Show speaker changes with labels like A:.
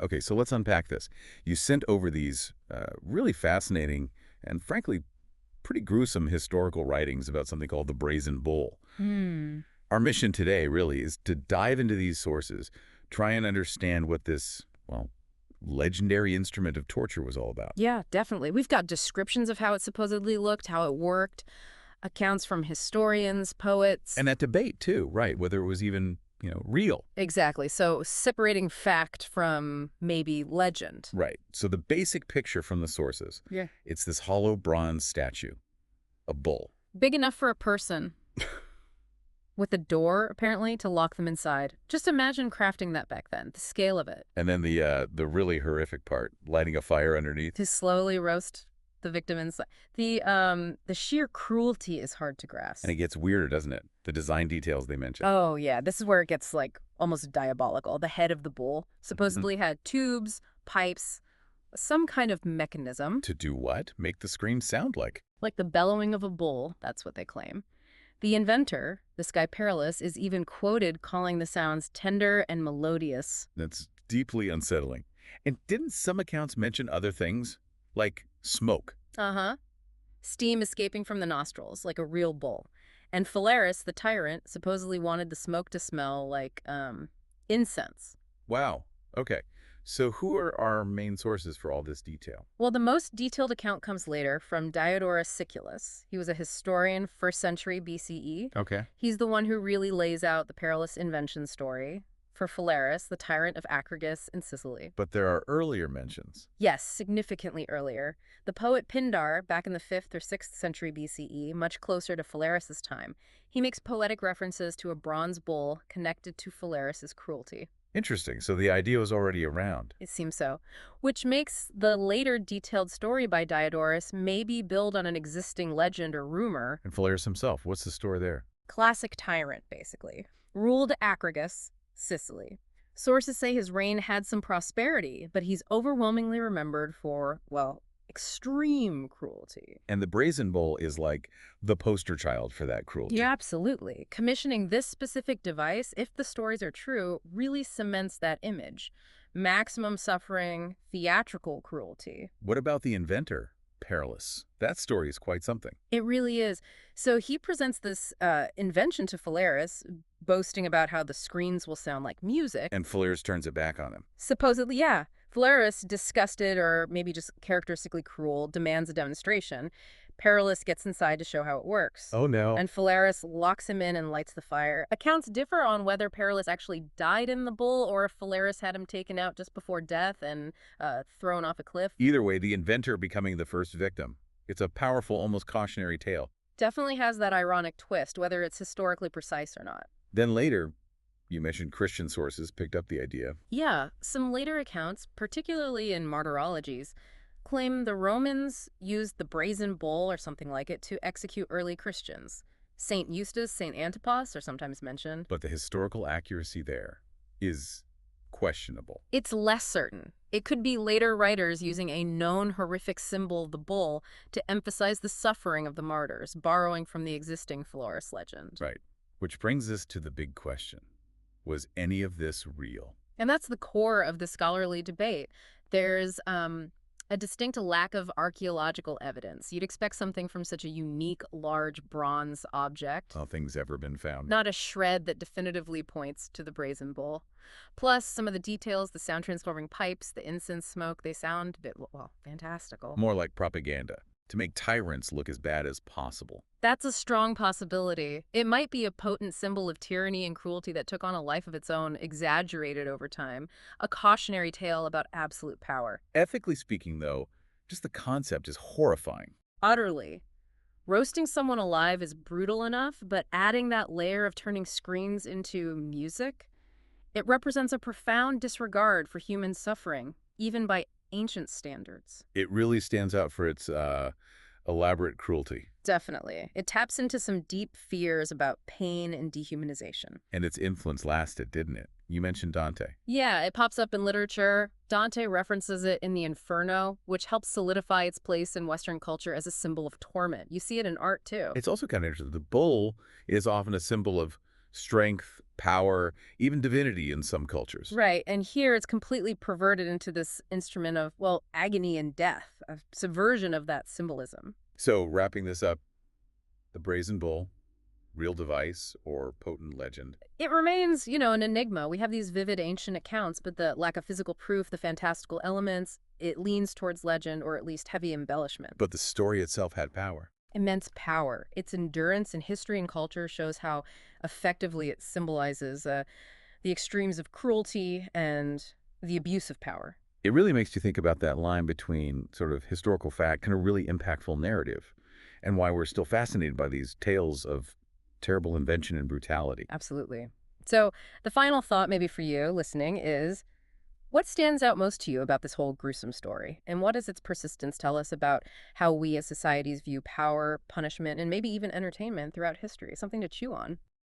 A: Okay, so let's unpack this. You sent over these really fascinating and, frankly, pretty gruesome historical writings about something called the Brazen Bull.
B: Hmm.
A: Our mission today really is to dive into these sources, try and understand what this, well, legendary instrument of torture was all about.
B: Yeah, definitely. We've got descriptions of how it supposedly looked, how it worked, accounts from historians, poets.
A: And that debate, too, right, whether it was even, real.
B: Exactly. So separating fact from maybe legend.
A: Right. So the basic picture from the sources,
B: Yeah.
A: it's this hollow bronze statue, a bull.
B: Big enough for a person, with a door, apparently, to lock them inside. Just imagine crafting that back then, the scale of it.
A: And then the really horrific part, lighting a fire underneath.
B: To slowly roast the victim inside. The sheer cruelty is hard to grasp.
A: And it gets weirder, doesn't it? The design details they mentioned.
B: Oh, yeah. This is where it gets, like, almost diabolical. The head of the bull supposedly had tubes, pipes, some kind of mechanism.
A: To do what? Make the scream sound like.
B: Like the bellowing of a bull, that's what they claim. The inventor, this guy Phalaris, is even quoted calling the sounds tender and melodious.
A: That's deeply unsettling. And didn't some accounts mention other things? Like smoke.
B: Uh-huh. Steam escaping from the nostrils, like a real bull. And Phalaris, the tyrant, supposedly wanted the smoke to smell like, incense.
A: Wow. Okay. So who are our main sources for all this detail?
B: Well, the most detailed account comes later from Diodorus Siculus. He was a historian 1st century BCE.
A: Okay.
B: He's the one who really lays out the perilous invention story for Phalaris, the tyrant of Acragas in Sicily.
A: But there are earlier mentions.
B: Yes, significantly earlier. The poet Pindar, back in the 5th or 6th century BCE, much closer to Phalaris's time, he makes poetic references to a bronze bull connected to Phalaris's cruelty.
A: Interesting. So the idea was already around.
B: It seems so. Which makes the later detailed story by Diodorus maybe build on an existing legend or rumor.
A: And Phalaris himself, what's the story there?
B: Classic tyrant, basically. Ruled Acragas, Sicily. Sources say his reign had some prosperity, but he's overwhelmingly remembered for, well, extreme cruelty.
A: And the Brazen Bull is like the poster child for that cruelty.
B: Yeah, absolutely. Commissioning this specific device, if the stories are true, really cements that image. Maximum suffering, theatrical cruelty.
A: What about the inventor, Perilous? That story is quite something.
B: It really is. So he presents this invention to Phalaris, boasting about how the screens will sound like music.
A: And Phalaris turns it back on him.
B: Supposedly, yeah. Phalaris, disgusted or maybe just characteristically cruel, demands a demonstration. Perilous gets inside to show how it works.
A: Oh, no.
B: And Phalaris locks him in and lights the fire. Accounts differ on whether Perilous actually died in the bull or if Phalaris had him taken out just before death and thrown off a cliff.
A: Either way, the inventor becoming the first victim. It's a powerful, almost cautionary tale.
B: Definitely has that ironic twist, whether it's historically precise or not.
A: Then later, you mentioned Christian sources picked up the idea.
B: Yeah, some later accounts, particularly in martyrologies, claim the Romans used the brazen bull or something like it to execute early Christians. Saint Eustace, Saint Antipas are sometimes mentioned.
A: But the historical accuracy there is questionable.
B: It's less certain. It could be later writers using a known horrific symbol of the bull to emphasize the suffering of the martyrs, borrowing from the existing Phalaris legend.
A: Right. Which brings us to the big question. Was any of this real?
B: And that's the core of the scholarly debate. There's a distinct lack of archaeological evidence. You'd expect something from such a unique, large bronze object.
A: Nothing's ever been found.
B: Not a shred that definitively points to the Brazen Bull. Plus, some of the details, the sound-transforming pipes, the incense smoke, they sound a bit, well, fantastical.
A: More like propaganda, to make tyrants look as bad as possible.
B: That's a strong possibility. It might be a potent symbol of tyranny and cruelty that took on a life of its own, exaggerated over time. A cautionary tale about absolute power.
A: Ethically speaking, though, just the concept is horrifying.
B: Utterly. Roasting someone alive is brutal enough, but adding that layer of turning screens into music, it represents a profound disregard for human suffering, even by ancient standards.
A: It really stands out for its elaborate cruelty.
B: Definitely. It taps into some deep fears about pain and dehumanization.
A: And its influence lasted, didn't it? You mentioned Dante.
B: Yeah, it pops up in literature. Dante references it in the Inferno, which helps solidify its place in Western culture as a symbol of torment. You see it in art, too.
A: It's also kind of interesting. The bull is often a symbol of strength, power, even divinity in some cultures.
B: Right, and here it's completely perverted into this instrument of, well, agony and death, a subversion of that symbolism.
A: So, wrapping this up, the Brazen Bull, real device or potent legend.
B: It remains, an enigma. We have these vivid ancient accounts, but the lack of physical proof, the fantastical elements, it leans towards legend or at least heavy embellishment.
A: But the story itself had power.
B: Immense power. Its endurance in history and culture shows how effectively it symbolizes the extremes of cruelty and the abuse of power.
A: It really makes you think about that line between sort of historical fact and a really impactful narrative, and why we're still fascinated by these tales of terrible invention and brutality.
B: Absolutely. So, the final thought, maybe for you listening, is what stands out most to you about this whole gruesome story? And what does its persistence tell us about how we as societies view power, punishment, and maybe even entertainment throughout history? Something to chew on.